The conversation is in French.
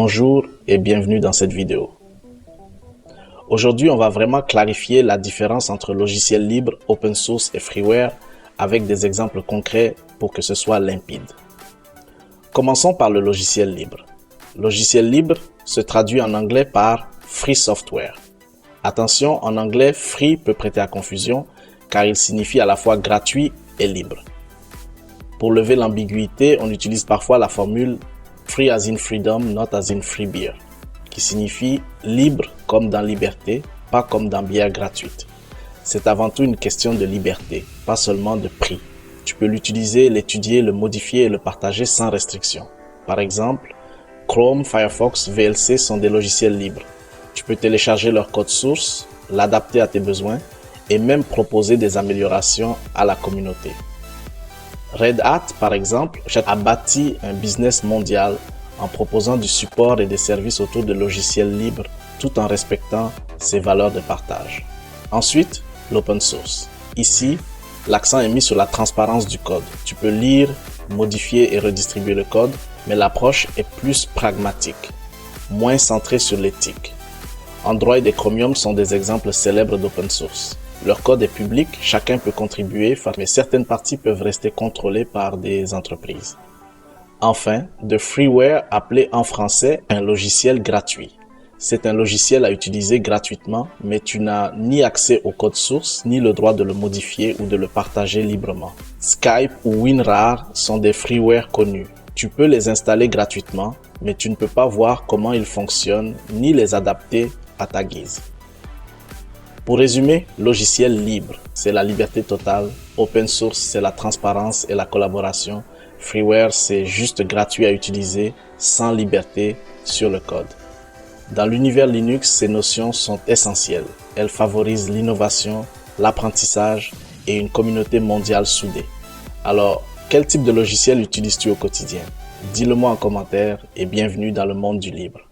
Bonjour et bienvenue dans cette vidéo. Aujourd'hui, on va vraiment clarifier la différence entre logiciel libre, open source et freeware avec des exemples concrets pour que ce soit limpide. Commençons par le logiciel libre. Logiciel libre se traduit en anglais par free software. Attention, en anglais, free peut prêter à confusion car il signifie à la fois gratuit et libre. Pour lever l'ambiguïté, on utilise parfois la formule free as in freedom, not as in free beer, qui signifie libre comme dans liberté, pas comme dans bière gratuite. C'est avant tout une question de liberté, pas seulement de prix. Tu peux l'utiliser, l'étudier, le modifier et le partager sans restriction. Par exemple, Chrome, Firefox, VLC sont des logiciels libres. Tu peux télécharger leur code source, l'adapter à tes besoins et même proposer des améliorations à la communauté. Red Hat, par exemple, a bâti un business mondial en proposant du support et des services autour de logiciels libres tout en respectant ses valeurs de partage. Ensuite, l'open source. Ici, l'accent est mis sur la transparence du code. Tu peux lire, modifier et redistribuer le code, mais l'approche est plus pragmatique, moins centrée sur l'éthique. Android et Chromium sont des exemples célèbres d'open source. Leur code est public, chacun peut contribuer, mais certaines parties peuvent rester contrôlées par des entreprises. Enfin, de freeware, appelé en français un logiciel gratuit. C'est un logiciel à utiliser gratuitement, mais tu n'as ni accès au code source, ni le droit de le modifier ou de le partager librement. Skype ou WinRAR sont des freeware connus. Tu peux les installer gratuitement, mais tu ne peux pas voir comment ils fonctionnent, ni les adapter à ta guise. Pour résumer, logiciel libre, c'est la liberté totale. Open source, c'est la transparence et la collaboration. Freeware, c'est juste gratuit à utiliser, sans liberté sur le code. Dans l'univers Linux, ces notions sont essentielles. Elles favorisent l'innovation, l'apprentissage et une communauté mondiale soudée. Alors, quel type de logiciel utilises-tu au quotidien? Dis-le moi en commentaire et bienvenue dans le monde du libre.